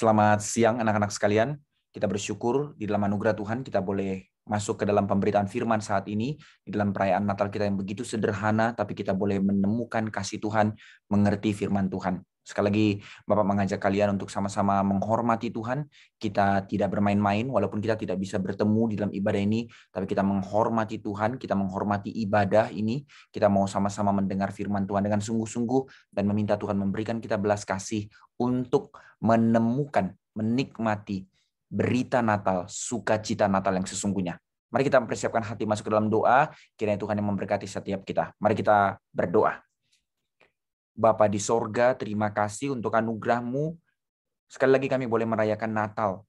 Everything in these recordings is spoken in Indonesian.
Selamat siang anak-anak sekalian. Kita bersyukur di dalam anugerah Tuhan kita boleh masuk ke dalam pemberitaan firman saat ini. Di dalam perayaan Natal kita yang begitu sederhana, tapi kita boleh menemukan kasih Tuhan, mengerti firman Tuhan. Sekali lagi Bapak mengajak kalian untuk sama-sama menghormati Tuhan. Kita tidak bermain-main, walaupun kita tidak bisa bertemu di dalam ibadah ini, tapi kita menghormati Tuhan, kita menghormati ibadah ini. Kita mau sama-sama mendengar firman Tuhan dengan sungguh-sungguh dan meminta Tuhan memberikan kita belas kasih untuk menemukan, menikmati berita Natal, sukacita Natal yang sesungguhnya. Mari kita mempersiapkan hati masuk ke dalam doa, kiranya Tuhan yang memberkati setiap kita. Mari kita berdoa. Bapa di sorga, terima kasih untuk anugerah-Mu. Sekali lagi kami boleh merayakan Natal.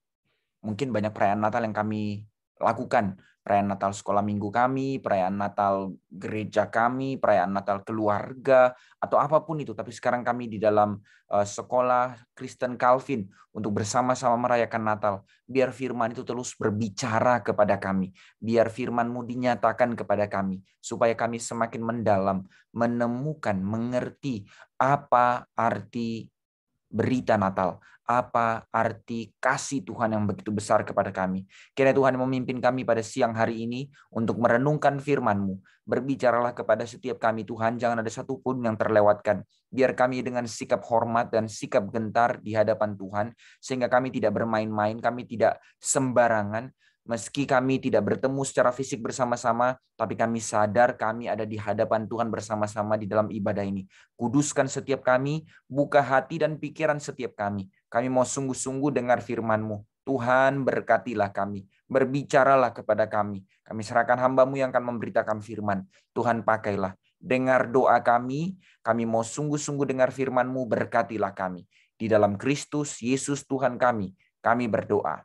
Mungkin banyak perayaan Natal yang kami lakukan. Perayaan Natal sekolah minggu kami, perayaan Natal gereja kami, perayaan Natal keluarga, atau apapun itu. Tapi sekarang kami di dalam sekolah Kristen Calvin untuk bersama-sama merayakan Natal. Biar firman itu terus berbicara kepada kami. Biar firman-Mu dinyatakan kepada kami. Supaya kami semakin mendalam, menemukan, mengerti apa arti berita Natal. Apa arti kasih Tuhan yang begitu besar kepada kami. Kiranya Tuhan yang memimpin kami pada siang hari ini untuk merenungkan firman-Mu. Berbicaralah kepada setiap kami Tuhan, jangan ada satupun yang terlewatkan. Biar kami dengan sikap hormat dan sikap gentar di hadapan Tuhan, sehingga kami tidak bermain-main, kami tidak sembarangan. Meski kami tidak bertemu secara fisik bersama-sama, tapi kami sadar kami ada di hadapan Tuhan bersama-sama di dalam ibadah ini. Kuduskan setiap kami, buka hati dan pikiran setiap kami. Kami mau sungguh-sungguh dengar firman-Mu. Tuhan berkatilah kami. Berbicaralah kepada kami. Kami serahkan hamba-Mu yang akan memberitakan firman. Tuhan pakailah. Dengar doa kami. Kami mau sungguh-sungguh dengar firman-Mu. Berkatilah kami. Di dalam Kristus Yesus Tuhan kami berdoa.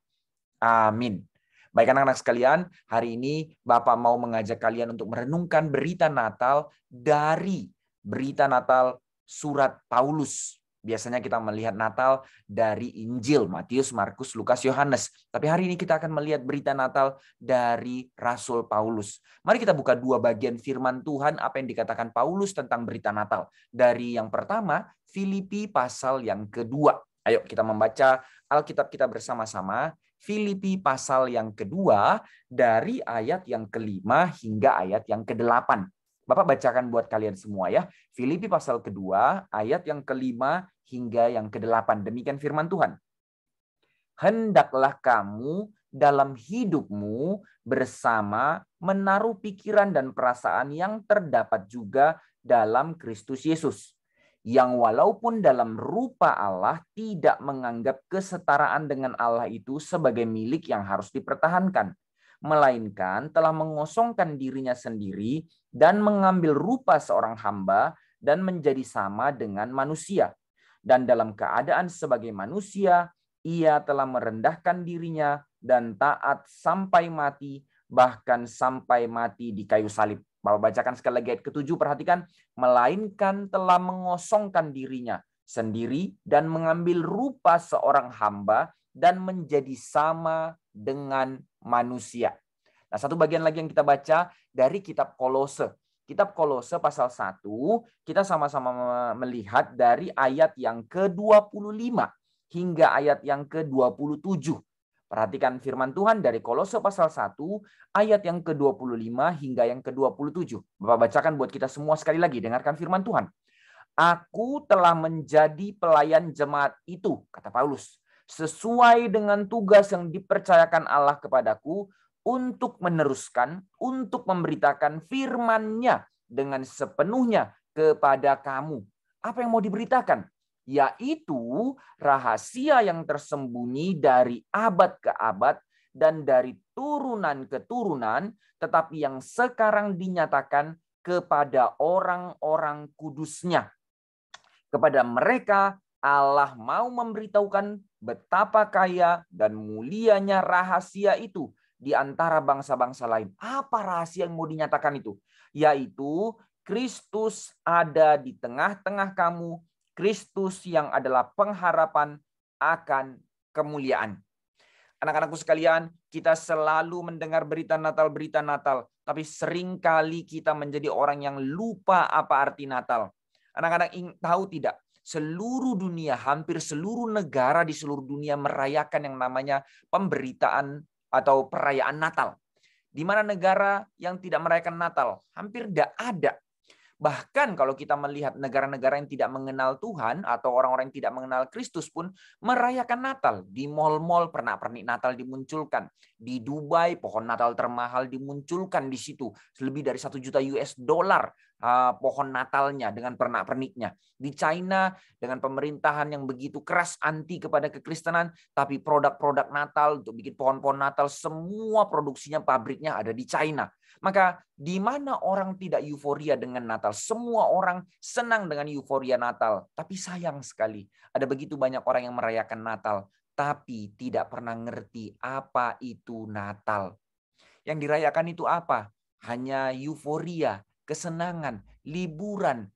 Amin. Baik anak-anak sekalian, hari ini Bapak mau mengajak kalian untuk merenungkan berita Natal dari berita Natal surat Paulus. Biasanya kita melihat Natal dari Injil, Matius, Markus, Lukas, Yohanes. Tapi hari ini kita akan melihat berita Natal dari Rasul Paulus. Mari kita buka dua bagian firman Tuhan, apa yang dikatakan Paulus tentang berita Natal. Dari yang pertama, Filipi pasal yang kedua. Ayo kita membaca Alkitab kita bersama-sama. Filipi pasal yang kedua dari ayat yang kelima hingga ayat yang ke-8. Bapak bacakan buat kalian semua ya. Filipi pasal kedua ayat yang kelima hingga yang ke-8. Demikian firman Tuhan. Hendaklah kamu dalam hidupmu bersama menaruh pikiran dan perasaan yang terdapat juga dalam Kristus Yesus. Yang walaupun dalam rupa Allah tidak menganggap kesetaraan dengan Allah itu sebagai milik yang harus dipertahankan, melainkan telah mengosongkan dirinya sendiri dan mengambil rupa seorang hamba dan menjadi sama dengan manusia. Dan dalam keadaan sebagai manusia, ia telah merendahkan dirinya dan taat sampai mati, bahkan sampai mati di kayu salib. Bapak bacakan sekali lagi ayat ke-7, perhatikan. Melainkan telah mengosongkan dirinya sendiri dan mengambil rupa seorang hamba dan menjadi sama dengan manusia. Nah, satu bagian lagi yang kita baca dari kitab Kolose. Kitab Kolose pasal 1, kita sama-sama melihat dari ayat yang ke-25 hingga ayat yang ke-27. Perhatikan firman Tuhan dari Kolose pasal 1, ayat yang ke-25 hingga yang ke-27. Bapak bacakan buat kita semua sekali lagi, dengarkan firman Tuhan. Aku telah menjadi pelayan jemaat itu, kata Paulus, sesuai dengan tugas yang dipercayakan Allah kepadaku untuk meneruskan, untuk memberitakan firman-Nya dengan sepenuhnya kepada kamu. Apa yang mau diberitakan? Yaitu rahasia yang tersembunyi dari abad ke abad dan dari turunan ke turunan, tetapi yang sekarang dinyatakan kepada orang-orang kudus-Nya. Kepada mereka Allah mau memberitahukan betapa kaya dan mulianya rahasia itu di antara bangsa-bangsa lain. Apa rahasia yang mau dinyatakan itu? Yaitu Kristus ada di tengah-tengah kamu, Kristus yang adalah pengharapan akan kemuliaan. Anak-anakku sekalian, kita selalu mendengar berita Natal, tapi seringkali kita menjadi orang yang lupa apa arti Natal. Anak-anak tahu tidak? seluruh dunia, hampir seluruh negara di seluruh dunia merayakan yang namanya pemberitaan atau perayaan Natal. Di mana negara yang tidak merayakan Natal? Hampir tidak ada. Bahkan kalau kita melihat negara-negara yang tidak mengenal Tuhan atau orang-orang yang tidak mengenal Kristus pun merayakan Natal. Di mal-mal pernak-pernik Natal dimunculkan. Di Dubai pohon Natal termahal dimunculkan di situ. Lebih dari 1 juta US dollar pohon Natalnya dengan pernak-perniknya. Di China dengan pemerintahan yang begitu keras anti kepada kekristenan, tapi produk-produk Natal untuk bikin pohon-pohon Natal semua produksinya pabriknya ada di China. Maka di mana orang tidak euforia dengan Natal? Semua orang senang dengan euforia Natal. Tapi sayang sekali, ada begitu banyak orang yang merayakan Natal, tapi tidak pernah ngerti apa itu Natal. Yang dirayakan itu apa? Hanya euforia, kesenangan, liburan,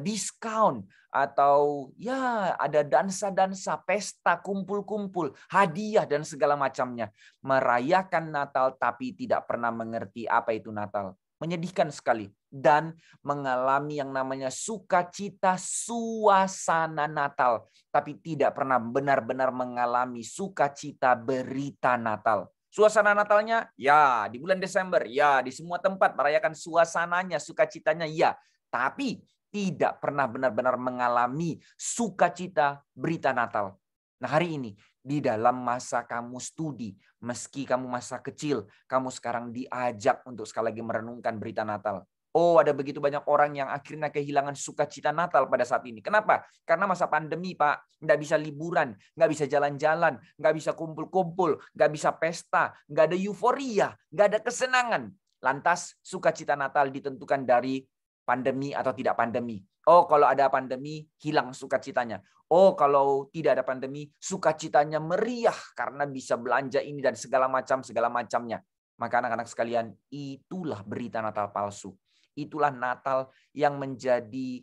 diskon, atau ya ada dansa-dansa, pesta, kumpul-kumpul, hadiah dan segala macamnya. Merayakan Natal tapi tidak pernah mengerti apa itu Natal. Menyedihkan sekali. Dan mengalami yang namanya sukacita suasana Natal. Tapi tidak pernah benar-benar mengalami sukacita berita Natal. Suasana Natalnya, ya di bulan Desember, ya di semua tempat merayakan suasananya, sukacitanya, ya. Tapi tidak pernah benar-benar mengalami sukacita berita Natal. Nah hari ini, di dalam masa kamu studi, meski kamu masa kecil, kamu sekarang diajak untuk sekali lagi merenungkan berita Natal. Oh, ada begitu banyak orang yang akhirnya kehilangan sukacita Natal pada saat ini. Kenapa? Karena masa pandemi, Pak. Nggak bisa liburan, nggak bisa jalan-jalan, nggak bisa kumpul-kumpul, nggak bisa pesta, nggak ada euforia, nggak ada kesenangan. Lantas, sukacita Natal ditentukan dari pandemi atau tidak pandemi. Oh, kalau ada pandemi, hilang sukacitanya. Oh, kalau tidak ada pandemi, sukacitanya meriah karena bisa belanja ini dan segala macamnya. Maka anak-anak sekalian, itulah berita Natal palsu. Itulah Natal yang menjadi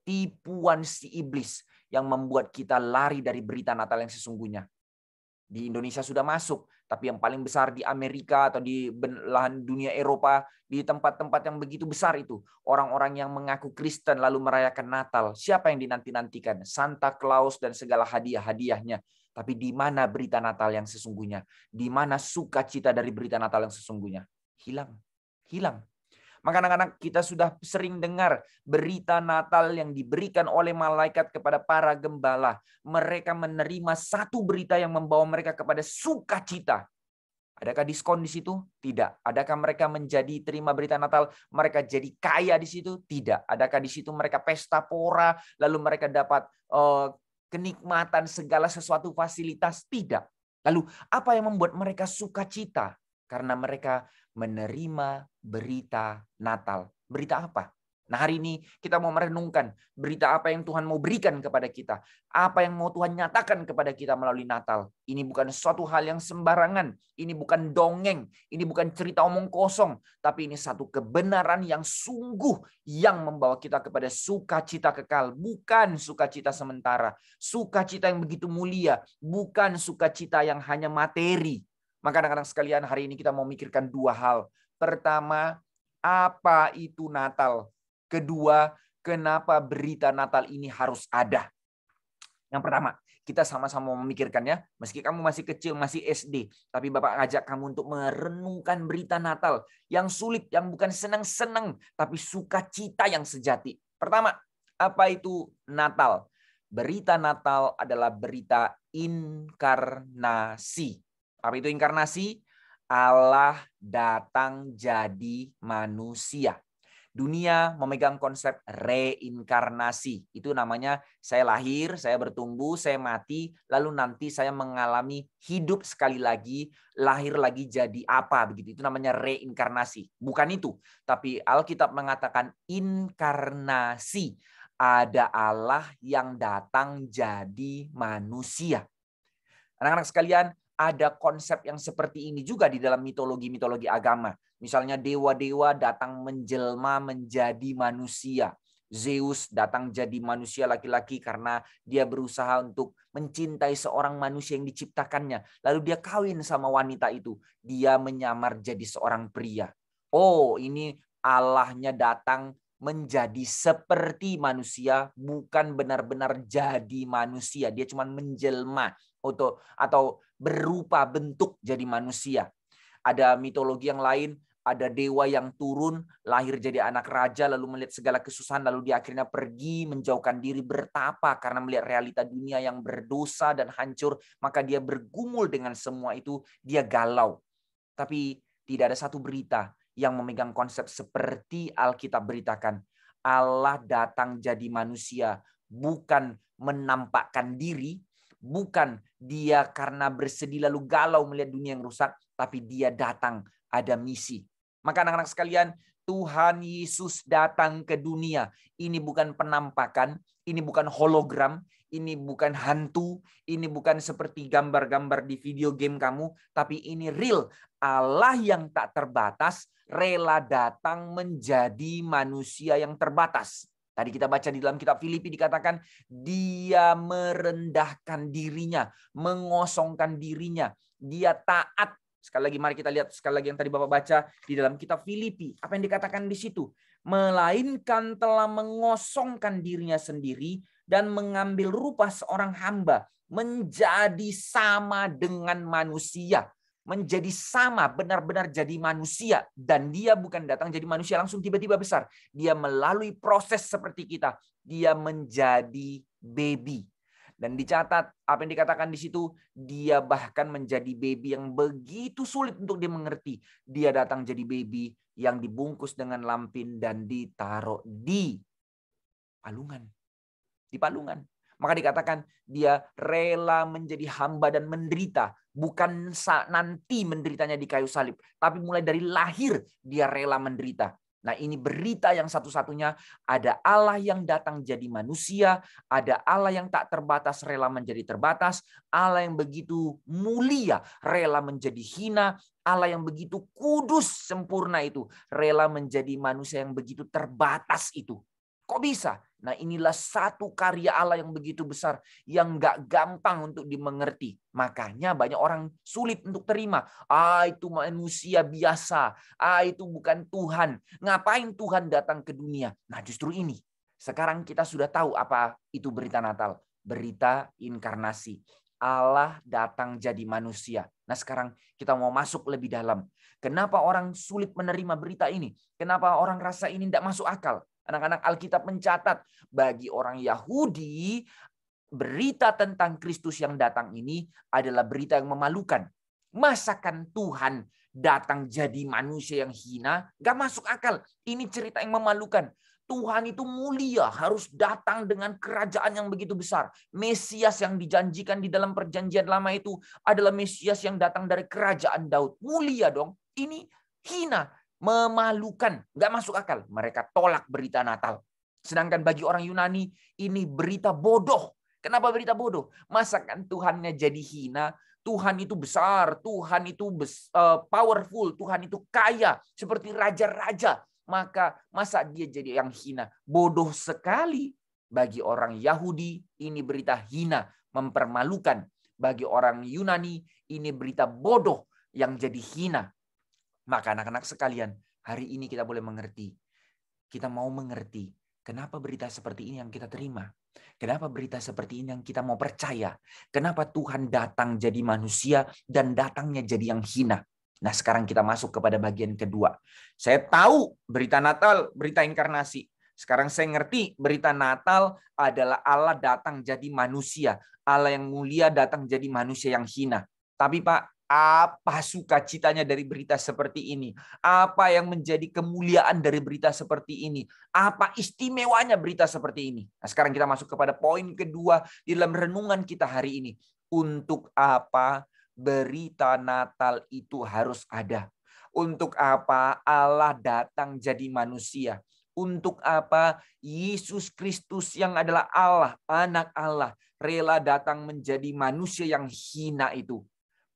tipuan si iblis yang membuat kita lari dari berita Natal yang sesungguhnya. Di Indonesia sudah masuk, tapi yang paling besar di Amerika atau di belahan dunia Eropa, di tempat-tempat yang begitu besar itu, orang-orang yang mengaku Kristen lalu merayakan Natal. Siapa yang dinanti-nantikan? Santa Claus dan segala hadiah-hadiahnya. Tapi di mana berita Natal yang sesungguhnya? Di mana sukacita dari berita Natal yang sesungguhnya? Hilang. Hilang. Maka anak-anak kita sudah sering dengar berita Natal yang diberikan oleh malaikat kepada para gembala. Mereka menerima satu berita yang membawa mereka kepada sukacita. Adakah diskon di situ? Tidak. Adakah mereka menjadi terima berita Natal, mereka jadi kaya di situ? Tidak. Adakah di situ mereka pesta pora, lalu mereka dapat kenikmatan segala sesuatu fasilitas? Tidak. Lalu apa yang membuat mereka sukacita? Karena mereka menerima berita Natal. Berita apa? Nah hari ini kita mau merenungkan berita apa yang Tuhan mau berikan kepada kita. Apa yang mau Tuhan nyatakan kepada kita melalui Natal. Ini bukan suatu hal yang sembarangan. Ini bukan dongeng. Ini bukan cerita omong kosong. Tapi ini satu kebenaran yang sungguh yang membawa kita kepada sukacita kekal. Bukan sukacita sementara. Sukacita yang begitu mulia. Bukan sukacita yang hanya materi. Maka anak-anak sekalian hari ini kita mau mikirkan dua hal. Pertama, apa itu Natal? Kedua, kenapa berita Natal ini harus ada? Yang pertama, kita sama-sama memikirkannya. Meski kamu masih kecil, masih SD. Tapi Bapak ngajak kamu untuk merenungkan berita Natal. Yang sulit, yang bukan senang-senang. Tapi sukacita yang sejati. Pertama, apa itu Natal? Berita Natal adalah berita inkarnasi. Apa itu inkarnasi? Allah datang jadi manusia. Dunia memegang konsep reinkarnasi. Itu namanya saya lahir, saya bertumbuh, saya mati, lalu nanti saya mengalami hidup sekali lagi, lahir lagi jadi apa begitu. Itu namanya reinkarnasi. Bukan itu, tapi Alkitab mengatakan inkarnasi. Ada Allah yang datang jadi manusia. Anak-anak sekalian, ada konsep yang seperti ini juga di dalam mitologi-mitologi agama. Misalnya dewa-dewa datang menjelma menjadi manusia. Zeus datang jadi manusia laki-laki karena dia berusaha untuk mencintai seorang manusia yang diciptakannya. Lalu dia kawin sama wanita itu. Dia menyamar jadi seorang pria. Oh, ini Allahnya datang menjadi seperti manusia, bukan benar-benar jadi manusia. Dia cuma menjelma atau berupa bentuk jadi manusia. Ada mitologi yang lain, ada dewa yang turun, lahir jadi anak raja, lalu melihat segala kesusahan, lalu dia akhirnya pergi, menjauhkan diri, bertapa karena melihat realita dunia yang berdosa dan hancur, maka dia bergumul dengan semua itu, dia galau. Tapi tidak ada satu berita yang memegang konsep seperti Alkitab beritakan. Allah datang jadi manusia, bukan menampakkan diri, bukan dia karena bersedih lalu galau melihat dunia yang rusak, tapi dia datang ada misi. Maka anak-anak sekalian, Tuhan Yesus datang ke dunia. Ini bukan penampakan, ini bukan hologram, ini bukan hantu, ini bukan seperti gambar-gambar di video game kamu, tapi ini real. Allah yang tak terbatas rela datang menjadi manusia yang terbatas. Tadi kita baca di dalam kitab Filipi dikatakan dia merendahkan dirinya, mengosongkan dirinya, dia taat. Sekali lagi mari kita lihat sekali lagi yang tadi Bapak baca di dalam kitab Filipi. Apa yang dikatakan di situ? Melainkan telah mengosongkan dirinya sendiri dan mengambil rupa seorang hamba, menjadi sama dengan manusia. Menjadi sama, benar-benar jadi manusia. Dan dia bukan datang jadi manusia langsung tiba-tiba besar. Dia melalui proses seperti kita. Dia menjadi baby. Dan dicatat apa yang dikatakan di situ, dia bahkan menjadi baby yang begitu sulit untuk dimengerti. Dia datang jadi baby yang dibungkus dengan lampin dan ditaruh di palungan. Di palungan. Maka dikatakan dia rela menjadi hamba dan menderita. Bukan nanti menderitanya di kayu salib. Tapi mulai dari lahir dia rela menderita. Nah ini berita yang satu-satunya, ada Allah yang datang jadi manusia, ada Allah yang tak terbatas rela menjadi terbatas, Allah yang begitu mulia rela menjadi hina, Allah yang begitu kudus sempurna itu rela menjadi manusia yang begitu terbatas itu. Kok bisa? Nah inilah satu karya Allah yang begitu besar, yang gak gampang untuk dimengerti. Makanya banyak orang sulit untuk terima. Itu manusia biasa. Itu bukan Tuhan. Ngapain Tuhan datang ke dunia? Nah justru ini. Sekarang kita sudah tahu apa itu berita Natal. Berita inkarnasi. Allah datang jadi manusia. Nah sekarang kita mau masuk lebih dalam. Kenapa orang sulit menerima berita ini? Kenapa orang rasa ini tidak masuk akal? Anak-anak Alkitab mencatat bagi orang Yahudi berita tentang Kristus yang datang ini adalah berita yang memalukan. Masakan Tuhan datang jadi manusia yang hina? Gak masuk akal. Ini cerita yang memalukan. Tuhan itu mulia, harus datang dengan kerajaan yang begitu besar. Mesias yang dijanjikan di dalam perjanjian lama itu adalah Mesias yang datang dari kerajaan Daud. Mulia dong. Ini hina. Memalukan, nggak masuk akal. Mereka tolak berita Natal. Sedangkan bagi orang Yunani ini berita bodoh. Kenapa berita bodoh? Masakan Tuhannya jadi hina? Tuhan itu besar, Tuhan itu powerful, Tuhan itu kaya seperti raja-raja. Maka masa dia jadi yang hina? Bodoh sekali. Bagi orang Yahudi ini berita hina, mempermalukan. Bagi orang Yunani ini berita bodoh yang jadi hina. Maka anak-anak sekalian, hari ini kita boleh mengerti. Kita mau mengerti kenapa berita seperti ini yang kita terima. Kenapa berita seperti ini yang kita mau percaya. Kenapa Tuhan datang jadi manusia dan datangnya jadi yang hina. Nah sekarang kita masuk kepada bagian kedua. Saya tahu berita Natal, berita inkarnasi. Sekarang saya ngerti berita Natal adalah Allah datang jadi manusia. Allah yang mulia datang jadi manusia yang hina. Tapi Pak, apa sukacitanya dari berita seperti ini? Apa yang menjadi kemuliaan dari berita seperti ini? Apa istimewanya berita seperti ini? Nah, sekarang kita masuk kepada poin kedua di dalam renungan kita hari ini. Untuk apa berita Natal itu harus ada? Untuk apa Allah datang jadi manusia? Untuk apa Yesus Kristus yang adalah Allah, anak Allah, rela datang menjadi manusia yang hina itu?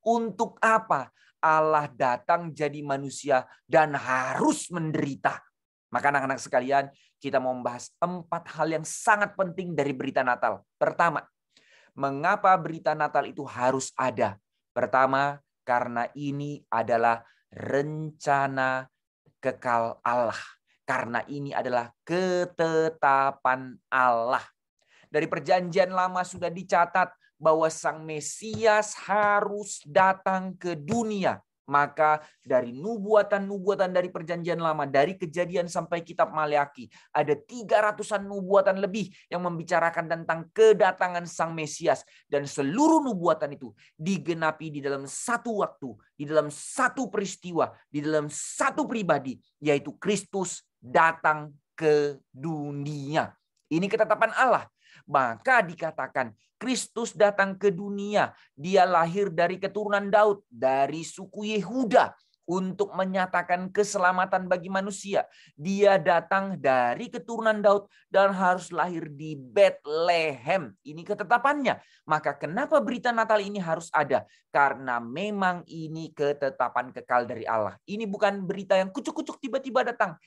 Untuk apa Allah datang jadi manusia dan harus menderita? Maka anak-anak sekalian, kita mau membahas 4 hal yang sangat penting dari berita Natal. Pertama, mengapa berita Natal itu harus ada? Pertama, karena ini adalah rencana kekal Allah. Karena ini adalah ketetapan Allah. Dari perjanjian lama sudah dicatat bahwa Sang Mesias harus datang ke dunia. Maka dari nubuatan-nubuatan dari perjanjian lama, dari Kejadian sampai kitab Maleaki, ada 300-an nubuatan lebih yang membicarakan tentang kedatangan Sang Mesias. Dan seluruh nubuatan itu digenapi di dalam satu waktu, di dalam satu peristiwa, di dalam satu pribadi, yaitu Kristus datang ke dunia. Ini ketetapan Allah. Maka dikatakan Kristus datang ke dunia. Dia lahir dari keturunan Daud, dari suku Yehuda, untuk menyatakan keselamatan bagi manusia. Dia datang dari keturunan Daud dan harus lahir di Bethlehem. Ini ketetapannya. Maka kenapa berita Natal ini harus ada? Karena memang ini ketetapan kekal dari Allah. Ini bukan berita yang kucuk-kucuk tiba-tiba datang.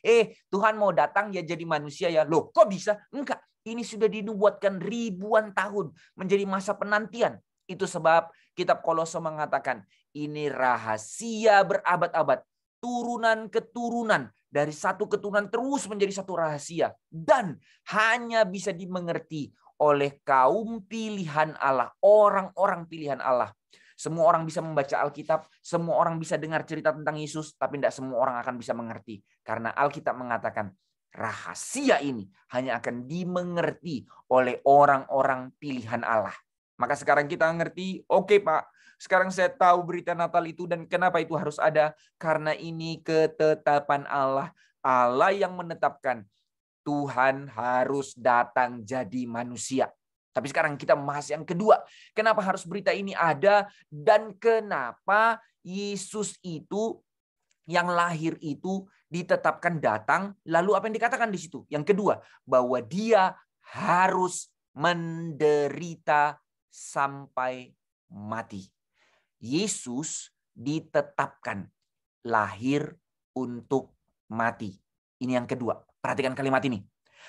Tuhan mau datang ya jadi manusia ya. Loh, kok bisa? Enggak. Ini sudah dinubuatkan ribuan tahun menjadi masa penantian. Itu sebab kitab Kolose mengatakan ini rahasia berabad-abad. Turunan keturunan. Dari satu keturunan terus menjadi satu rahasia. Dan hanya bisa dimengerti oleh kaum pilihan Allah. Orang-orang pilihan Allah. Semua orang bisa membaca Alkitab. Semua orang bisa dengar cerita tentang Yesus. Tapi tidak semua orang akan bisa mengerti. Karena Alkitab mengatakan rahasia ini hanya akan dimengerti oleh orang-orang pilihan Allah. Maka sekarang kita ngerti, oke Pak, sekarang saya tahu berita Natal itu dan kenapa itu harus ada. Karena ini ketetapan Allah. Allah yang menetapkan Tuhan harus datang jadi manusia. Tapi sekarang kita membahas yang kedua. Kenapa harus berita ini ada dan kenapa Yesus itu yang lahir itu ditetapkan datang, lalu apa yang dikatakan di situ? Yang kedua, bahwa dia harus menderita sampai mati. Yesus ditetapkan lahir untuk mati. Ini yang kedua. Perhatikan kalimat ini.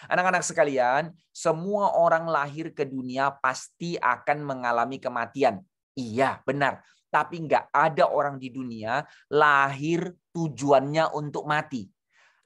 Anak-anak sekalian, semua orang lahir ke dunia pasti akan mengalami kematian. Iya, benar. Tapi nggak ada orang di dunia lahir tujuannya untuk mati.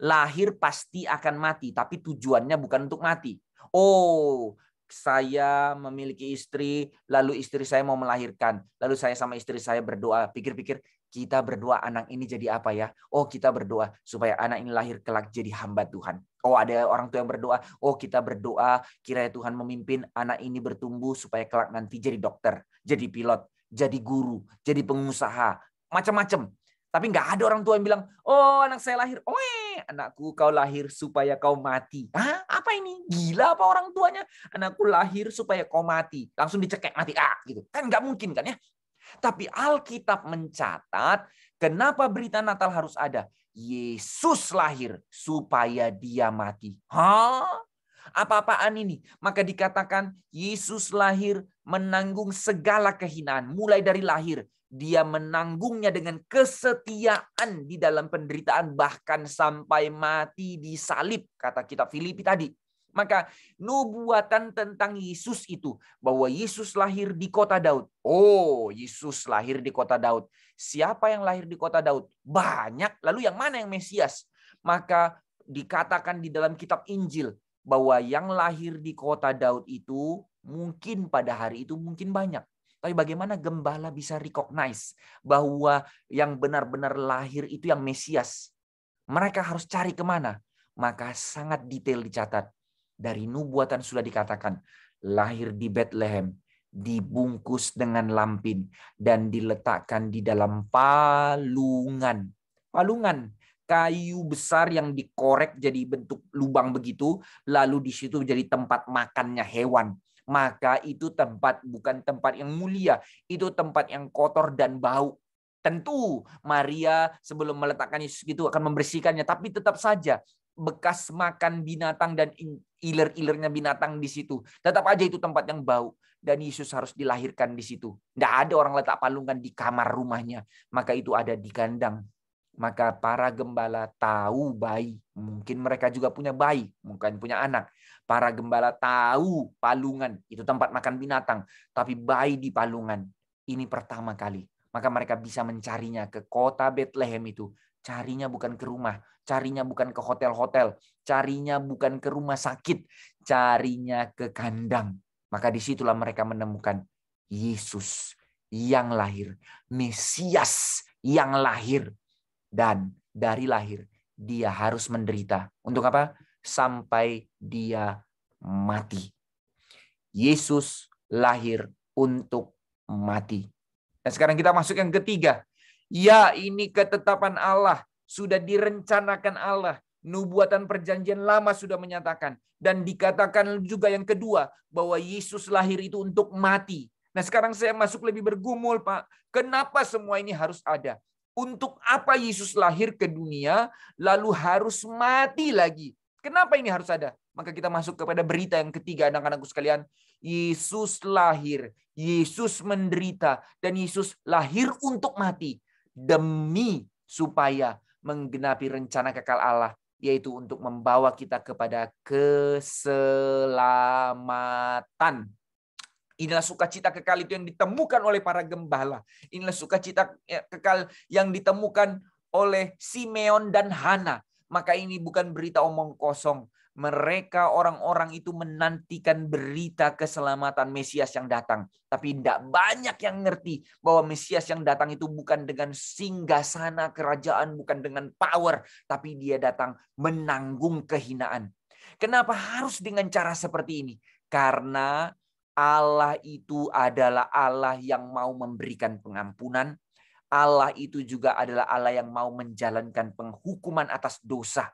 Lahir pasti akan mati, tapi tujuannya bukan untuk mati. Oh, saya memiliki istri, lalu istri saya mau melahirkan. Lalu saya sama istri saya berdoa, pikir-pikir, kita berdoa anak ini jadi apa ya? Oh, kita berdoa supaya anak ini lahir kelak jadi hamba Tuhan. Oh, ada orang tua yang berdoa, oh kita berdoa kiranya Tuhan memimpin anak ini bertumbuh supaya kelak nanti jadi dokter, jadi pilot, jadi guru, jadi pengusaha, macam-macam. Tapi nggak ada orang tua yang bilang, oh anak saya lahir, anakku kau lahir supaya kau mati. Hah? Apa ini? Gila apa orang tuanya? Anakku lahir supaya kau mati. Langsung dicekek mati. Gitu. Kan nggak mungkin kan ya? Tapi Alkitab mencatat, kenapa berita Natal harus ada? Yesus lahir supaya dia mati. Hah? Apa-apaan ini? Maka dikatakan Yesus lahir menanggung segala kehinaan. Mulai dari lahir. Dia menanggungnya dengan kesetiaan di dalam penderitaan. Bahkan sampai mati di salib. Kata kitab Filipi tadi. Maka nubuatan tentang Yesus itu. Bahwa Yesus lahir di kota Daud. Oh, Yesus lahir di kota Daud. Siapa yang lahir di kota Daud? Banyak. Lalu yang mana yang Mesias? Maka dikatakan di dalam kitab Injil. Bahwa yang lahir di kota Daud itu mungkin pada hari itu mungkin banyak. Tapi bagaimana gembala bisa recognize bahwa yang benar-benar lahir itu yang Mesias? Mereka harus cari kemana? Maka sangat detail dicatat. Dari nubuatan sudah dikatakan, lahir di Bethlehem, dibungkus dengan lampin, dan diletakkan di dalam palungan. Palungan. Kayu besar yang dikorek jadi bentuk lubang begitu, lalu di situ jadi tempat makannya hewan. Maka itu tempat bukan tempat yang mulia, itu tempat yang kotor dan bau. Tentu Maria sebelum meletakkan Yesus itu akan membersihkannya, tapi tetap saja bekas makan binatang dan iler-ilernya binatang di situ. Tetap aja itu tempat yang bau. Dan Yesus harus dilahirkan di situ. Tidak ada orang letak palungan di kamar rumahnya. Maka itu ada di kandang. Maka para gembala tahu bayi. Mungkin mereka juga punya bayi. Mungkin punya anak. Para gembala tahu palungan. Itu tempat makan binatang. Tapi bayi di palungan. Ini pertama kali. Maka mereka bisa mencarinya ke kota Bethlehem itu. carinya bukan ke rumah, carinya bukan ke hotel-hotel, carinya bukan ke rumah sakit, carinya ke kandang. Maka disitulah mereka menemukan Yesus yang lahir, Mesias yang lahir. Dan dari lahir, dia harus menderita. Untuk apa? Sampai dia mati. Yesus lahir untuk mati. Dan sekarang kita masuk yang ketiga. Ya, ini ketetapan Allah. Sudah direncanakan Allah. Nubuatan perjanjian lama sudah menyatakan. Dan dikatakan juga yang kedua, bahwa Yesus lahir itu untuk mati. Nah, sekarang saya masuk lebih bergumul, Pak. Kenapa semua ini harus ada? Untuk apa Yesus lahir ke dunia, lalu harus mati lagi? Kenapa ini harus ada? Maka kita masuk kepada berita yang ketiga, anak-anakku sekalian. Yesus lahir, Yesus menderita, dan Yesus lahir untuk mati. Demi supaya menggenapi rencana kekal Allah, yaitu untuk membawa kita kepada keselamatan. Inilah sukacita kekal itu yang ditemukan oleh para gembala. Inilah sukacita kekal yang ditemukan oleh Simeon dan Hana. Maka ini bukan berita omong kosong. Mereka orang-orang itu menantikan berita keselamatan Mesias yang datang. Tapi tidak banyak yang ngerti bahwa Mesias yang datang itu bukan dengan singgasana kerajaan, bukan dengan power. Tapi dia datang menanggung kehinaan. Kenapa harus dengan cara seperti ini? Karena Allah itu adalah Allah yang mau memberikan pengampunan. Allah itu juga adalah Allah yang mau menjalankan penghukuman atas dosa.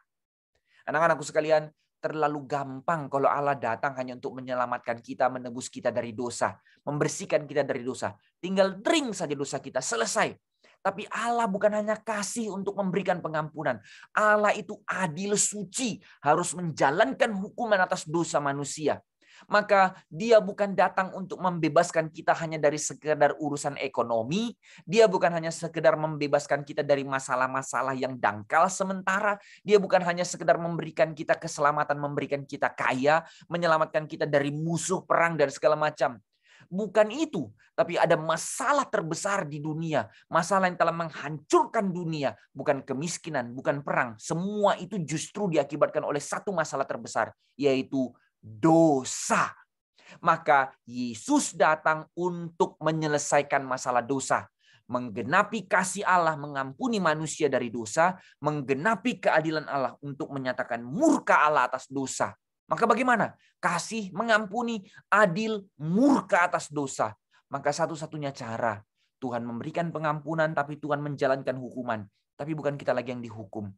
Anak-anakku sekalian, terlalu gampang kalau Allah datang hanya untuk menyelamatkan kita, menebus kita dari dosa, membersihkan kita dari dosa. Tinggal drink saja dosa kita, selesai. Tapi Allah bukan hanya kasih untuk memberikan pengampunan. Allah itu adil, suci, harus menjalankan hukuman atas dosa manusia. Maka dia bukan datang untuk membebaskan kita hanya dari sekedar urusan ekonomi. Dia bukan hanya sekedar membebaskan kita dari masalah-masalah yang dangkal sementara. Dia bukan hanya sekedar memberikan kita keselamatan, memberikan kita kaya, menyelamatkan kita dari musuh, perang, dan segala macam. Bukan itu, tapi ada masalah terbesar di dunia. Masalah yang telah menghancurkan dunia. Bukan kemiskinan, bukan perang. Semua itu justru diakibatkan oleh satu masalah terbesar, yaitu dosa. Maka Yesus datang untuk menyelesaikan masalah dosa, menggenapi kasih Allah, mengampuni manusia dari dosa, menggenapi keadilan Allah untuk menyatakan murka Allah atas dosa. Maka bagaimana? Kasih, mengampuni, adil, murka atas dosa. Maka satu-satunya cara Tuhan memberikan pengampunan, tapi Tuhan menjalankan hukuman. Tapi bukan kita lagi yang dihukum.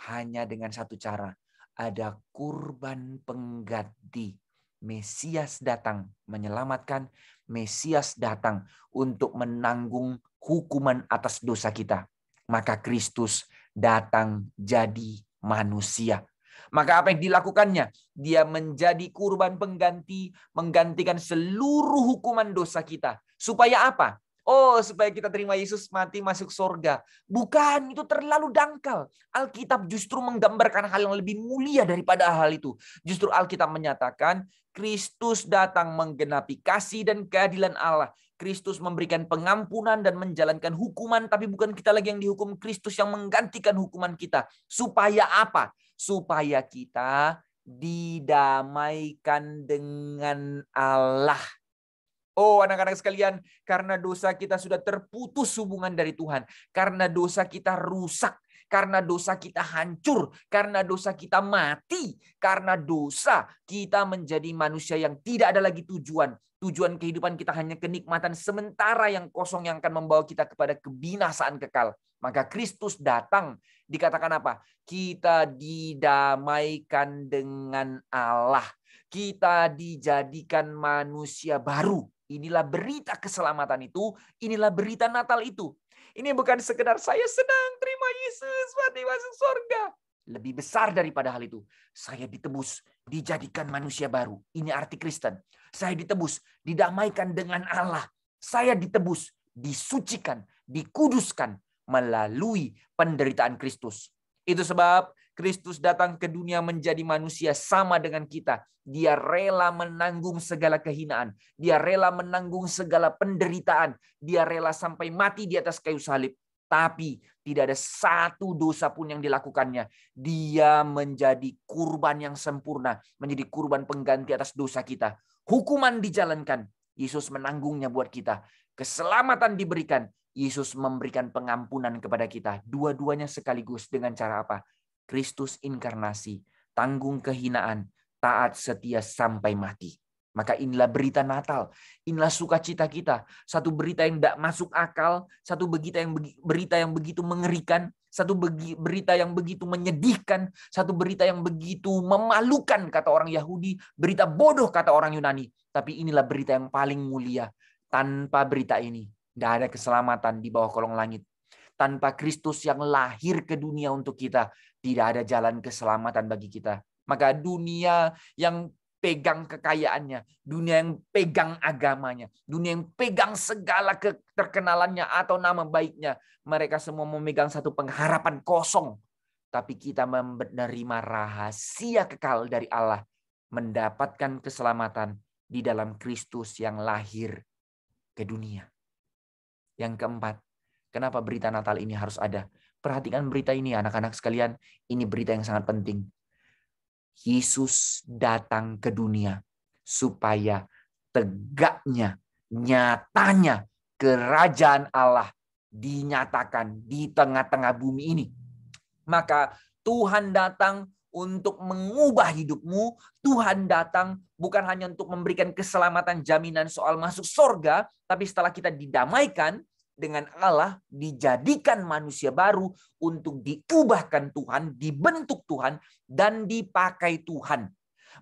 Hanya dengan satu cara. Ada kurban pengganti. Mesias datang menyelamatkan. Mesias datang untuk menanggung hukuman atas dosa kita. Maka Kristus datang jadi manusia. Maka apa yang dilakukannya? Dia menjadi kurban pengganti, menggantikan seluruh hukuman dosa kita. Supaya apa? Oh, supaya kita terima Yesus mati masuk surga. Bukan, itu terlalu dangkal. Alkitab justru menggambarkan hal yang lebih mulia daripada hal itu. Justru Alkitab menyatakan Kristus datang menggenapi kasih dan keadilan Allah. Kristus memberikan pengampunan dan menjalankan hukuman, tapi bukan kita lagi yang dihukum, Kristus yang menggantikan hukuman kita. Supaya apa? Supaya kita didamaikan dengan Allah. Oh, anak-anak sekalian, karena dosa kita sudah terputus hubungan dari Tuhan. Karena dosa kita rusak. Karena dosa kita hancur. Karena dosa kita mati. Karena dosa kita menjadi manusia yang tidak ada lagi tujuan. Tujuan kehidupan kita hanya kenikmatan sementara yang kosong yang akan membawa kita kepada kebinasaan kekal. Maka Kristus datang. Dikatakan apa? Kita didamaikan dengan Allah. Kita dijadikan manusia baru. Inilah berita keselamatan itu. Inilah berita Natal itu. Ini bukan sekedar saya senang terima Yesus mati masuk surga. Lebih besar daripada hal itu. Saya ditebus, dijadikan manusia baru. Ini arti Kristen. Saya ditebus, didamaikan dengan Allah. Saya ditebus, disucikan, dikuduskan melalui penderitaan Kristus. Itu sebab Kristus datang ke dunia menjadi manusia sama dengan kita. Dia rela menanggung segala kehinaan. Dia rela menanggung segala penderitaan. Dia rela sampai mati di atas kayu salib. Tapi tidak ada satu dosa pun yang dilakukannya. Dia menjadi kurban yang sempurna, menjadi kurban pengganti atas dosa kita. Hukuman dijalankan, Yesus menanggungnya buat kita. Keselamatan diberikan, Yesus memberikan pengampunan kepada kita. Dua-duanya sekaligus dengan cara apa? Kristus inkarnasi, tanggung kehinaan, taat setia sampai mati. Maka inilah berita Natal. Inilah sukacita kita. Satu berita yang tidak masuk akal, satu berita yang begitu mengerikan, satu berita yang begitu menyedihkan, satu berita yang begitu memalukan kata orang Yahudi, berita bodoh kata orang Yunani. Tapi inilah berita yang paling mulia. Tanpa berita ini, tidak ada keselamatan di bawah kolong langit. Tanpa Kristus yang lahir ke dunia untuk kita, tidak ada jalan keselamatan bagi kita. Maka dunia yang pegang kekayaannya, dunia yang pegang agamanya, dunia yang pegang segala keterkenalannya atau nama baiknya, mereka semua memegang satu pengharapan kosong. Tapi kita menerima rahasia kekal dari Allah, mendapatkan keselamatan di dalam Kristus yang lahir ke dunia. Yang keempat, kenapa berita Natal ini harus ada? Perhatikan berita ini anak-anak sekalian, ini berita yang sangat penting. Yesus datang ke dunia supaya tegaknya, nyatanya kerajaan Allah dinyatakan di tengah-tengah bumi ini. Maka Tuhan datang untuk mengubah hidupmu. Tuhan datang bukan hanya untuk memberikan keselamatan, jaminan soal masuk surga, tapi setelah kita didamaikan dengan Allah, dijadikan manusia baru untuk diubahkan Tuhan, dibentuk Tuhan, dan dipakai Tuhan.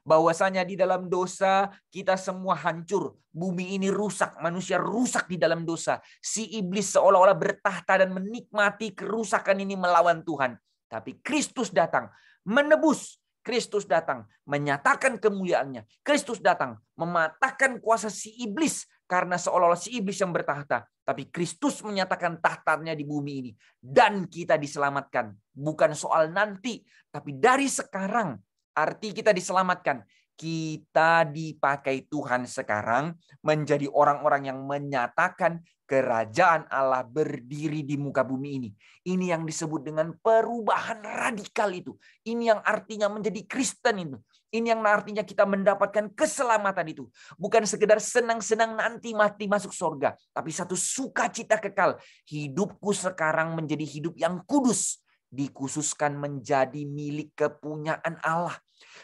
Bahwasanya di dalam dosa kita semua hancur. Bumi ini rusak, manusia rusak di dalam dosa. Si iblis seolah-olah bertahta dan menikmati kerusakan ini melawan Tuhan. Tapi Kristus datang menebus. Kristus datang menyatakan kemuliaannya. Kristus datang mematahkan kuasa si iblis, karena seolah-olah si iblis yang bertahta. Tapi Kristus menyatakan tahtanya di bumi ini. Dan kita diselamatkan. Bukan soal nanti, tapi dari sekarang. Arti kita diselamatkan. Kita dipakai Tuhan sekarang menjadi orang-orang yang menyatakan kerajaan Allah berdiri di muka bumi ini. Ini yang disebut dengan perubahan radikal itu. Ini yang artinya menjadi Kristen itu. Ini yang artinya kita mendapatkan keselamatan itu. Bukan sekedar senang-senang nanti mati masuk surga. Tapi satu sukacita kekal. Hidupku sekarang menjadi hidup yang kudus. Dikhususkan menjadi milik kepunyaan Allah.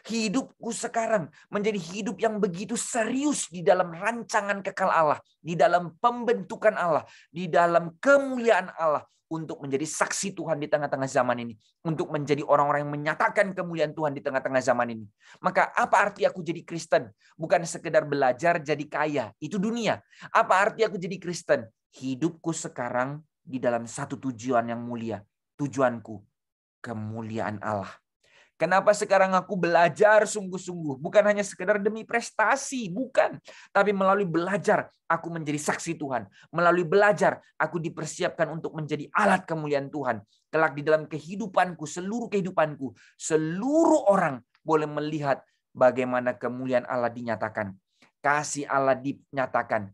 Hidupku sekarang menjadi hidup yang begitu serius di dalam rancangan kekal Allah, di dalam pembentukan Allah, di dalam kemuliaan Allah, untuk menjadi saksi Tuhan di tengah-tengah zaman ini, untuk menjadi orang-orang yang menyatakan kemuliaan Tuhan di tengah-tengah zaman ini. Maka apa arti aku jadi Kristen? Bukan sekedar belajar jadi kaya, itu dunia. Apa arti aku jadi Kristen? Hidupku sekarang di dalam satu tujuan yang mulia. Tujuanku, kemuliaan Allah. Kenapa sekarang aku belajar sungguh-sungguh? Bukan hanya sekedar demi prestasi, bukan. Tapi melalui belajar, aku menjadi saksi Tuhan. Melalui belajar, aku dipersiapkan untuk menjadi alat kemuliaan Tuhan. Kelak di dalam kehidupanku, seluruh orang boleh melihat bagaimana kemuliaan Allah dinyatakan. Kasih Allah dinyatakan.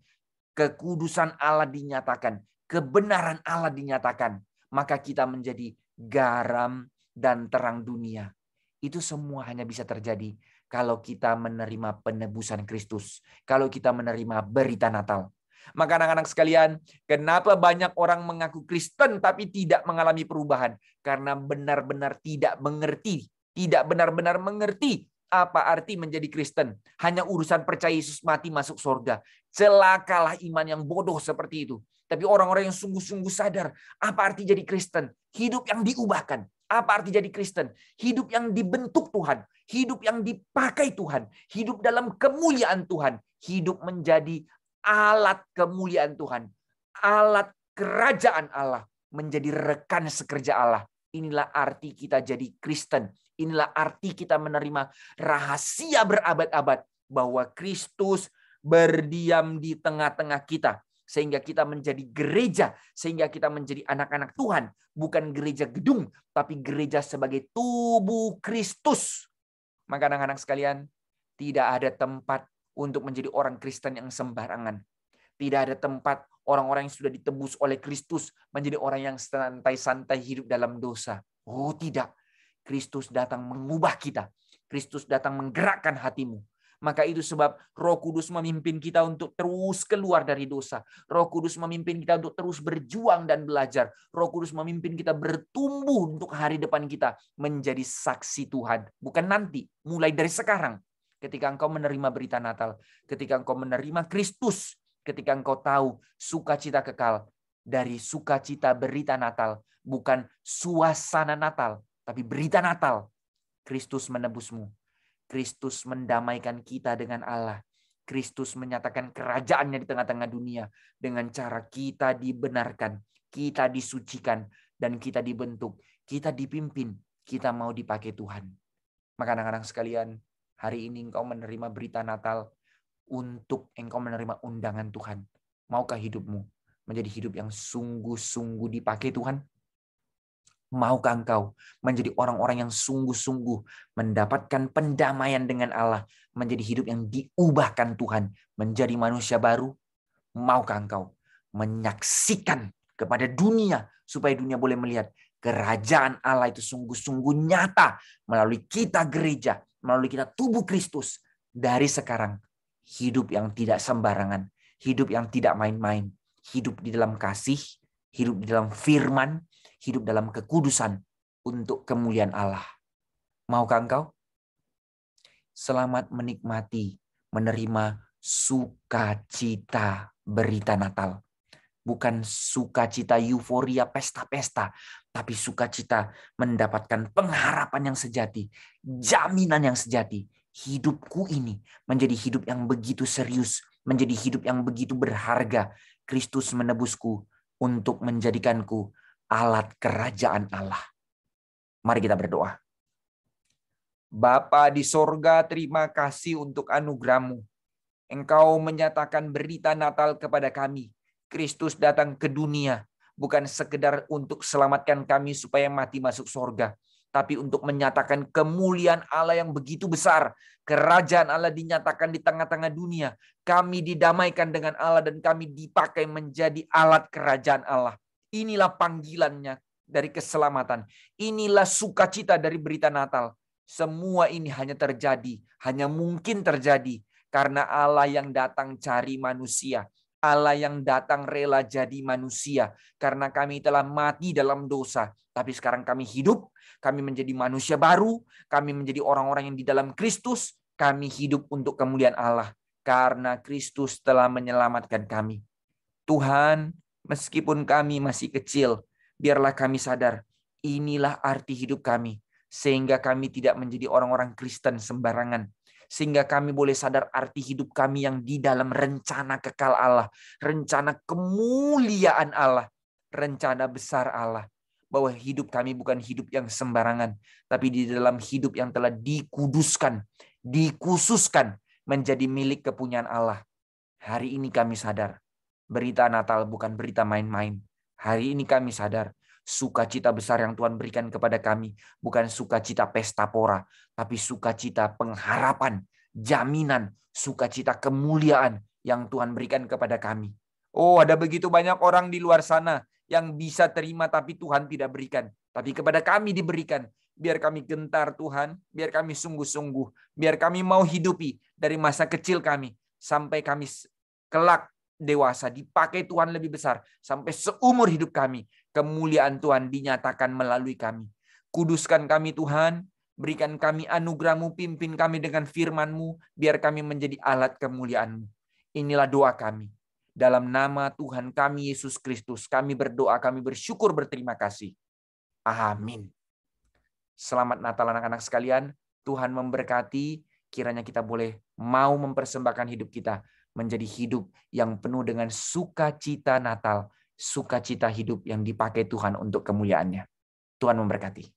Kekudusan Allah dinyatakan. Kebenaran Allah dinyatakan. Maka kita menjadi garam dan terang dunia. Itu semua hanya bisa terjadi kalau kita menerima penebusan Kristus. Kalau kita menerima berita Natal. Maka anak-anak sekalian, kenapa banyak orang mengaku Kristen tapi tidak mengalami perubahan? Karena benar-benar tidak mengerti. Tidak benar-benar mengerti apa arti menjadi Kristen. Hanya urusan percaya Yesus mati masuk surga. Celakalah iman yang bodoh seperti itu. Tapi orang-orang yang sungguh-sungguh sadar apa arti jadi Kristen. Hidup yang diubahkan. Apa arti jadi Kristen? Hidup yang dibentuk Tuhan. Hidup yang dipakai Tuhan. Hidup dalam kemuliaan Tuhan. Hidup menjadi alat kemuliaan Tuhan. Alat kerajaan Allah. Menjadi rekan sekerja Allah. Inilah arti kita jadi Kristen. Inilah arti kita menerima rahasia berabad-abad. Bahwa Kristus berdiam di tengah-tengah kita. Sehingga kita menjadi gereja, sehingga kita menjadi anak-anak Tuhan. Bukan gereja gedung, tapi gereja sebagai tubuh Kristus. Maka anak-anak sekalian, tidak ada tempat untuk menjadi orang Kristen yang sembarangan. Tidak ada tempat orang-orang yang sudah ditebus oleh Kristus menjadi orang yang santai-santai hidup dalam dosa. Oh tidak. Kristus datang mengubah kita. Kristus datang menggerakkan hatimu. Maka itu sebab Roh Kudus memimpin kita untuk terus keluar dari dosa. Roh Kudus memimpin kita untuk terus berjuang dan belajar. Roh Kudus memimpin kita bertumbuh untuk hari depan kita menjadi saksi Tuhan. Bukan nanti, mulai dari sekarang. Ketika engkau menerima berita Natal, ketika engkau menerima Kristus, ketika engkau tahu sukacita kekal dari sukacita berita Natal, bukan suasana Natal, tapi berita Natal. Kristus menebusmu. Kristus mendamaikan kita dengan Allah. Kristus menyatakan kerajaannya di tengah-tengah dunia dengan cara kita dibenarkan, kita disucikan, dan kita dibentuk, kita dipimpin, kita mau dipakai Tuhan. Maka anak-anak sekalian, hari ini engkau menerima berita Natal untuk engkau menerima undangan Tuhan. Maukah hidupmu menjadi hidup yang sungguh-sungguh dipakai Tuhan? Maukah engkau menjadi orang-orang yang sungguh-sungguh mendapatkan pendamaian dengan Allah, menjadi hidup yang diubahkan Tuhan, menjadi manusia baru? Maukah engkau menyaksikan kepada dunia supaya dunia boleh melihat kerajaan Allah itu sungguh-sungguh nyata melalui kita gereja, melalui kita tubuh Kristus dari sekarang? Hidup yang tidak sembarangan, hidup yang tidak main-main, hidup di dalam kasih, hidup di dalam firman, hidup dalam kekudusan untuk kemuliaan Allah. Maukah engkau? Selamat menikmati, menerima sukacita berita Natal. Bukan sukacita euforia pesta-pesta, tapi sukacita mendapatkan pengharapan yang sejati, jaminan yang sejati. Hidupku ini menjadi hidup yang begitu serius, menjadi hidup yang begitu berharga. Kristus menebusku untuk menjadikanku alat kerajaan Allah. Mari kita berdoa. Bapa di sorga, terima kasih untuk anugerah-Mu. Engkau menyatakan berita Natal kepada kami. Kristus datang ke dunia, bukan sekedar untuk selamatkan kami supaya mati masuk sorga, tapi untuk menyatakan kemuliaan Allah yang begitu besar. Kerajaan Allah dinyatakan di tengah-tengah dunia. Kami didamaikan dengan Allah dan kami dipakai menjadi alat kerajaan Allah. Inilah panggilannya dari keselamatan. Inilah sukacita dari berita Natal. Semua ini hanya terjadi, hanya mungkin terjadi karena Allah yang datang cari manusia. Allah yang datang rela jadi manusia. Karena kami telah mati dalam dosa. Tapi sekarang kami hidup. Kami menjadi manusia baru. Kami menjadi orang-orang yang di dalam Kristus. Kami hidup untuk kemuliaan Allah. Karena Kristus telah menyelamatkan kami. Tuhan, meskipun kami masih kecil, biarlah kami sadar. Inilah arti hidup kami. Sehingga kami tidak menjadi orang-orang Kristen sembarangan. Sehingga kami boleh sadar arti hidup kami yang di dalam rencana kekal Allah. Rencana kemuliaan Allah. Rencana besar Allah. Bahwa hidup kami bukan hidup yang sembarangan. Tapi di dalam hidup yang telah dikuduskan. Dikhususkan menjadi milik kepunyaan Allah. Hari ini kami sadar. Berita Natal bukan berita main-main. Hari ini kami sadar. Sukacita besar yang Tuhan berikan kepada kami bukan sukacita pesta pora, tapi sukacita pengharapan, jaminan, sukacita kemuliaan yang Tuhan berikan kepada kami. Oh, ada begitu banyak orang di luar sana yang bisa terima tapi Tuhan tidak berikan. Tapi kepada kami diberikan. Biar kami gentar Tuhan, biar kami sungguh-sungguh, biar kami mau hidupi dari masa kecil kami sampai kami kelak dewasa, dipakai Tuhan lebih besar. Sampai seumur hidup kami, kemuliaan Tuhan dinyatakan melalui kami. Kuduskan kami Tuhan, berikan kami anugerah-Mu, pimpin kami dengan firman-Mu, biar kami menjadi alat kemuliaan-Mu. Inilah doa kami. Dalam nama Tuhan kami, Yesus Kristus, kami berdoa, kami bersyukur, berterima kasih. Amin. Selamat Natal anak-anak sekalian. Tuhan memberkati, kiranya kita boleh mau mempersembahkan hidup kita menjadi hidup yang penuh dengan sukacita Natal, sukacita hidup yang dipakai Tuhan untuk kemuliaan-Nya. Tuhan memberkati.